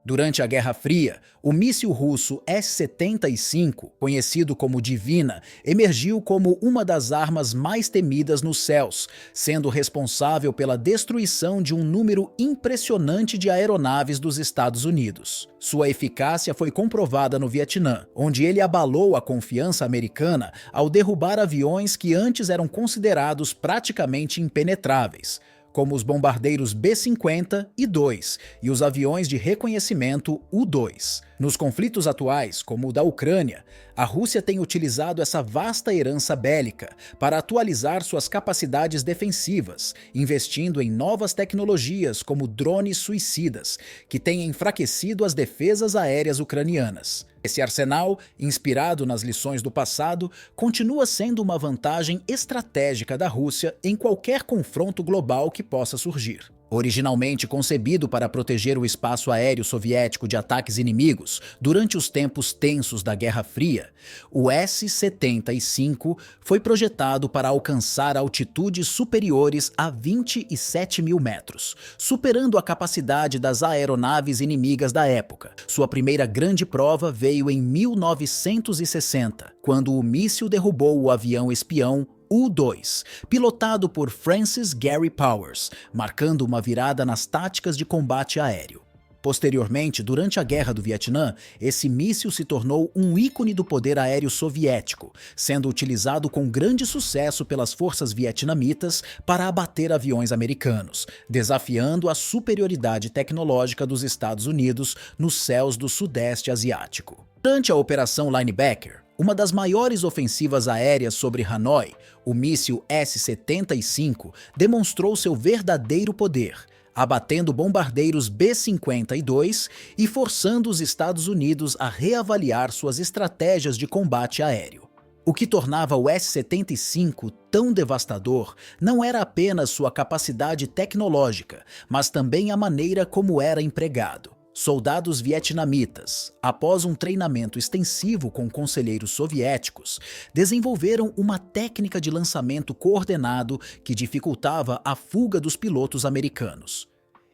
Durante a Guerra Fria, o míssil russo S-75, conhecido como Divina, emergiu como uma das armas mais temidas nos céus, sendo responsável pela destruição de um número impressionante de aeronaves dos Estados Unidos. Sua eficácia foi comprovada no Vietnã, onde ele abalou a confiança americana ao derrubar aviões que antes eram considerados praticamente impenetráveis, como os bombardeiros B-50 e 2 e os aviões de reconhecimento U-2. Nos conflitos atuais, como o da Ucrânia, a Rússia tem utilizado essa vasta herança bélica para atualizar suas capacidades defensivas, investindo em novas tecnologias como drones suicidas, que têm enfraquecido as defesas aéreas ucranianas. Esse arsenal, inspirado nas lições do passado, continua sendo uma vantagem estratégica da Rússia em qualquer confronto global que possa surgir. Originalmente concebido para proteger o espaço aéreo soviético de ataques inimigos durante os tempos tensos da Guerra Fria, o S-75 foi projetado para alcançar altitudes superiores a 27 mil metros, superando a capacidade das aeronaves inimigas da época. Sua primeira grande prova veio em 1960, quando o míssil derrubou o avião espião U-2, pilotado por Francis Gary Powers, marcando uma virada nas táticas de combate aéreo. Posteriormente, durante a Guerra do Vietnã, esse míssil se tornou um ícone do poder aéreo soviético, sendo utilizado com grande sucesso pelas forças vietnamitas para abater aviões americanos, desafiando a superioridade tecnológica dos Estados Unidos nos céus do Sudeste Asiático. Durante a Operação Linebacker, uma das maiores ofensivas aéreas sobre Hanoi, o míssil S-75 demonstrou seu verdadeiro poder, abatendo bombardeiros B-50 e 2 e forçando os Estados Unidos a reavaliar suas estratégias de combate aéreo. O que tornava o S-75 tão devastador não era apenas sua capacidade tecnológica, mas também a maneira como era empregado. Soldados vietnamitas, após um treinamento extensivo com conselheiros soviéticos, desenvolveram uma técnica de lançamento coordenado que dificultava a fuga dos pilotos americanos.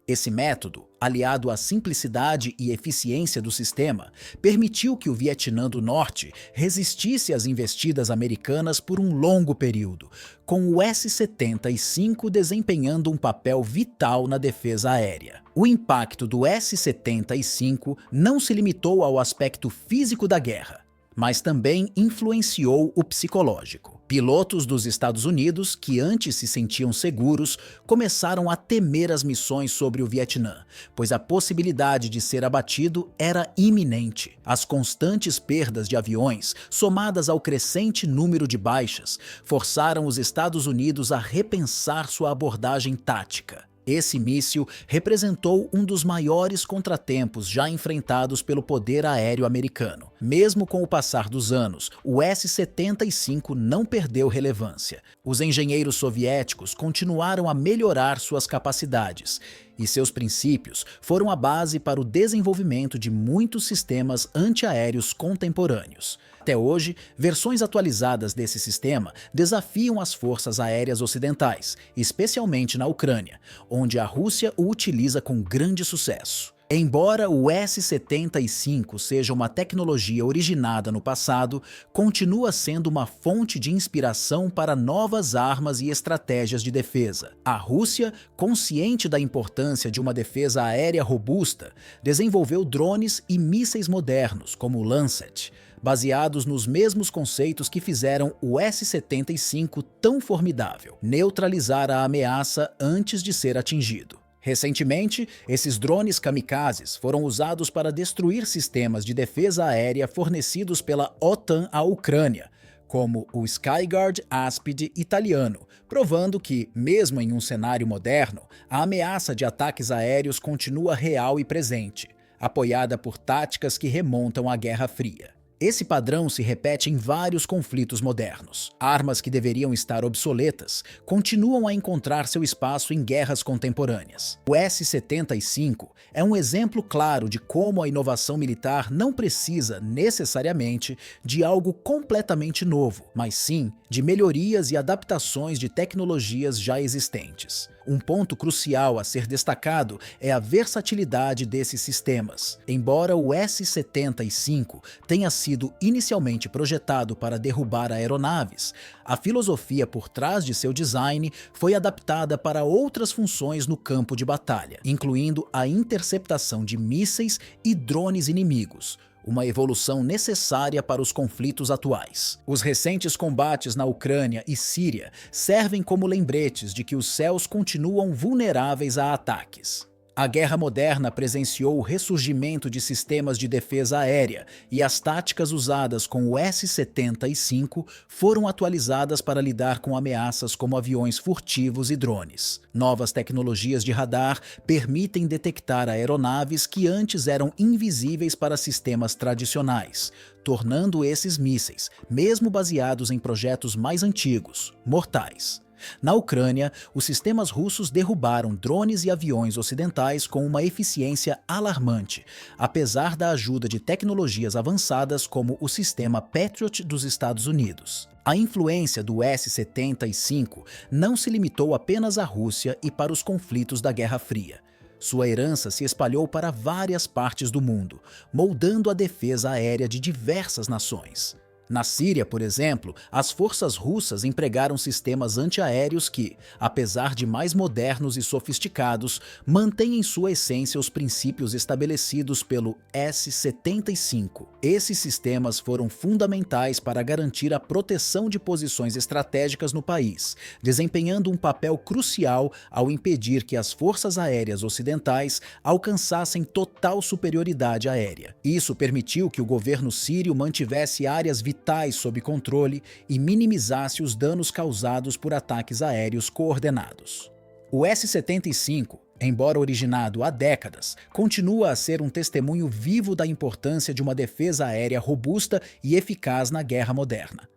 Esse método, aliado à simplicidade e eficiência do sistema, permitiu que o Vietnã do Norte resistisse às investidas americanas por um longo período, com o S-75 desempenhando um papel vital na defesa aérea. O impacto do S-75 não se limitou ao aspecto físico da guerra, mas também influenciou o psicológico. Pilotos dos Estados Unidos, que antes se sentiam seguros, começaram a temer as missões sobre o Vietnã, pois a possibilidade de ser abatido era iminente. As constantes perdas de aviões, somadas ao crescente número de baixas, forçaram os Estados Unidos a repensar sua abordagem tática. Esse míssil representou um dos maiores contratempos já enfrentados pelo poder aéreo americano. Mesmo com o passar dos anos, o S-75 não perdeu relevância. Os engenheiros soviéticos continuaram a melhorar suas capacidades, e seus princípios foram a base para o desenvolvimento de muitos sistemas antiaéreos contemporâneos. Até hoje, versões atualizadas desse sistema desafiam as forças aéreas ocidentais, especialmente na Ucrânia, onde a Rússia o utiliza com grande sucesso. Embora o S-75 seja uma tecnologia originada no passado, continua sendo uma fonte de inspiração para novas armas e estratégias de defesa. A Rússia, consciente da importância de uma defesa aérea robusta, desenvolveu drones e mísseis modernos, como o Lancet, baseados nos mesmos conceitos que fizeram o S-75 tão formidável: neutralizar a ameaça antes de ser atingido. Recentemente, esses drones kamikazes foram usados para destruir sistemas de defesa aérea fornecidos pela OTAN à Ucrânia, como o Skyguard Aspide italiano, provando que, mesmo em um cenário moderno, a ameaça de ataques aéreos continua real e presente, apoiada por táticas que remontam à Guerra Fria. Esse padrão se repete em vários conflitos modernos. Armas que deveriam estar obsoletas continuam a encontrar seu espaço em guerras contemporâneas. O S-75 é um exemplo claro de como a inovação militar não precisa, necessariamente, de algo completamente novo, mas sim de melhorias e adaptações de tecnologias já existentes. Um ponto crucial a ser destacado é a versatilidade desses sistemas. Embora o S-75 tenha sido inicialmente projetado para derrubar aeronaves, a filosofia por trás de seu design foi adaptada para outras funções no campo de batalha, incluindo a interceptação de mísseis e drones inimigos, uma evolução necessária para os conflitos atuais. Os recentes combates na Ucrânia e Síria servem como lembretes de que os céus continuam vulneráveis a ataques. A guerra moderna presenciou o ressurgimento de sistemas de defesa aérea e as táticas usadas com o S-75 foram atualizadas para lidar com ameaças como aviões furtivos e drones. Novas tecnologias de radar permitem detectar aeronaves que antes eram invisíveis para sistemas tradicionais, tornando esses mísseis, mesmo baseados em projetos mais antigos, mortais. Na Ucrânia, os sistemas russos derrubaram drones e aviões ocidentais com uma eficiência alarmante, apesar da ajuda de tecnologias avançadas como o sistema Patriot dos Estados Unidos. A influência do S-75 não se limitou apenas à Rússia e para os conflitos da Guerra Fria. Sua herança se espalhou para várias partes do mundo, moldando a defesa aérea de diversas nações. Na Síria, por exemplo, as forças russas empregaram sistemas antiaéreos que, apesar de mais modernos e sofisticados, mantêm em sua essência os princípios estabelecidos pelo S-75. Esses sistemas foram fundamentais para garantir a proteção de posições estratégicas no país, desempenhando um papel crucial ao impedir que as forças aéreas ocidentais alcançassem total superioridade aérea. Isso permitiu que o governo sírio mantivesse áreas vitais sob controle e minimizasse os danos causados por ataques aéreos coordenados. O S-75, embora originado há décadas, continua a ser um testemunho vivo da importância de uma defesa aérea robusta e eficaz na guerra moderna.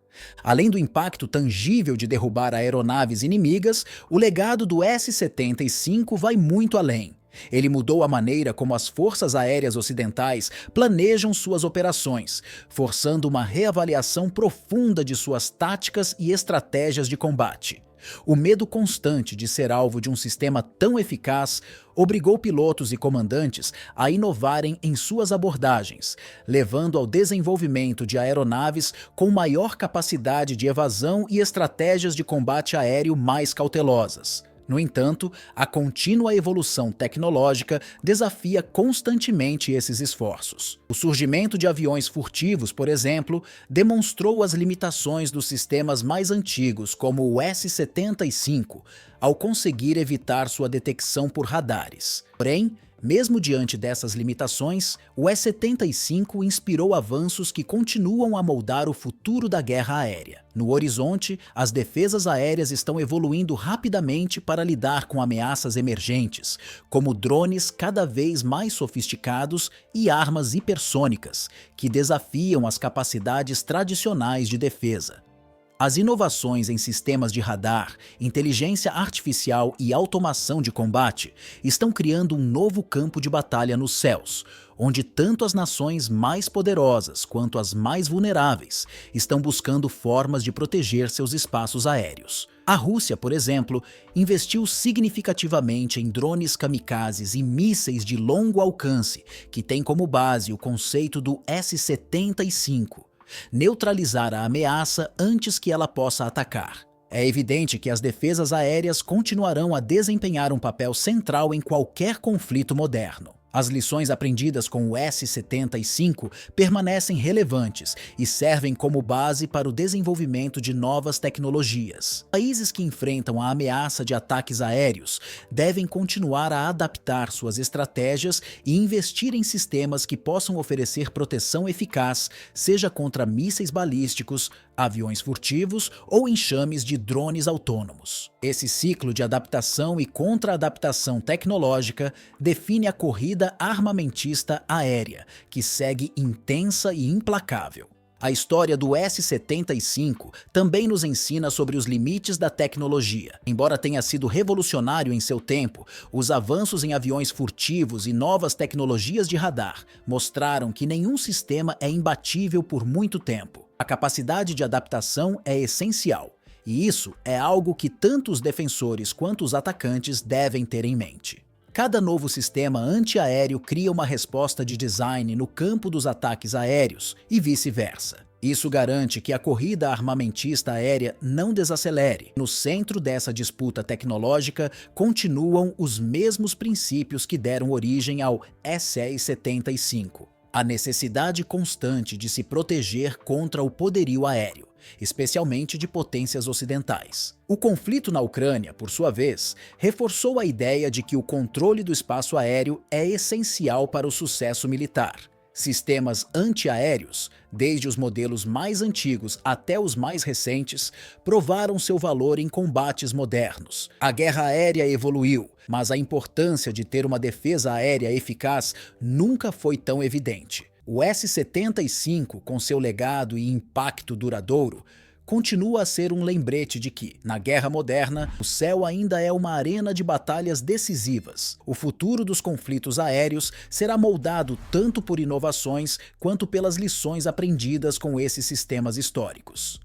Além do impacto tangível de derrubar aeronaves inimigas, o legado do S-75 vai muito além. Ele mudou a maneira como as forças aéreas ocidentais planejam suas operações, forçando uma reavaliação profunda de suas táticas e estratégias de combate. O medo constante de ser alvo de um sistema tão eficaz obrigou pilotos e comandantes a inovarem em suas abordagens, levando ao desenvolvimento de aeronaves com maior capacidade de evasão e estratégias de combate aéreo mais cautelosas. No entanto, a contínua evolução tecnológica desafia constantemente esses esforços. O surgimento de aviões furtivos, por exemplo, demonstrou as limitações dos sistemas mais antigos, como o S-75, ao conseguir evitar sua detecção por radares. Porém, mesmo diante dessas limitações, o S-75 inspirou avanços que continuam a moldar o futuro da guerra aérea. No horizonte, as defesas aéreas estão evoluindo rapidamente para lidar com ameaças emergentes, como drones cada vez mais sofisticados e armas hipersônicas, que desafiam as capacidades tradicionais de defesa. As inovações em sistemas de radar, inteligência artificial e automação de combate estão criando um novo campo de batalha nos céus, onde tanto as nações mais poderosas quanto as mais vulneráveis estão buscando formas de proteger seus espaços aéreos. A Rússia, por exemplo, investiu significativamente em drones kamikazes e mísseis de longo alcance, que têm como base o conceito do S-75. Neutralizar a ameaça antes que ela possa atacar. É evidente que as defesas aéreas continuarão a desempenhar um papel central em qualquer conflito moderno. As lições aprendidas com o S-75 permanecem relevantes e servem como base para o desenvolvimento de novas tecnologias. Países que enfrentam a ameaça de ataques aéreos devem continuar a adaptar suas estratégias e investir em sistemas que possam oferecer proteção eficaz, seja contra mísseis balísticos, aviões furtivos ou enxames de drones autônomos. Esse ciclo de adaptação e contra-adaptação tecnológica define a corrida armamentista aérea, que segue intensa e implacável. A história do S-75 também nos ensina sobre os limites da tecnologia. Embora tenha sido revolucionário em seu tempo, os avanços em aviões furtivos e novas tecnologias de radar mostraram que nenhum sistema é imbatível por muito tempo. A capacidade de adaptação é essencial, E isso é algo que tanto os defensores quanto os atacantes devem ter em mente. Cada novo sistema antiaéreo cria uma resposta de design no campo dos ataques aéreos e vice-versa. Isso garante que a corrida armamentista aérea não desacelere. No centro dessa disputa tecnológica continuam os mesmos princípios que deram origem ao SR-75. A necessidade constante de se proteger contra o poderio aéreo, especialmente de potências ocidentais. O conflito na Ucrânia, por sua vez, reforçou a ideia de que o controle do espaço aéreo é essencial para o sucesso militar. Sistemas antiaéreos, desde os modelos mais antigos até os mais recentes, provaram seu valor em combates modernos. A guerra aérea evoluiu, mas a importância de ter uma defesa aérea eficaz nunca foi tão evidente. O S-75, com seu legado e impacto duradouro, continua a ser um lembrete de que, na guerra moderna, o céu ainda é uma arena de batalhas decisivas. O futuro dos conflitos aéreos será moldado tanto por inovações quanto pelas lições aprendidas com esses sistemas históricos.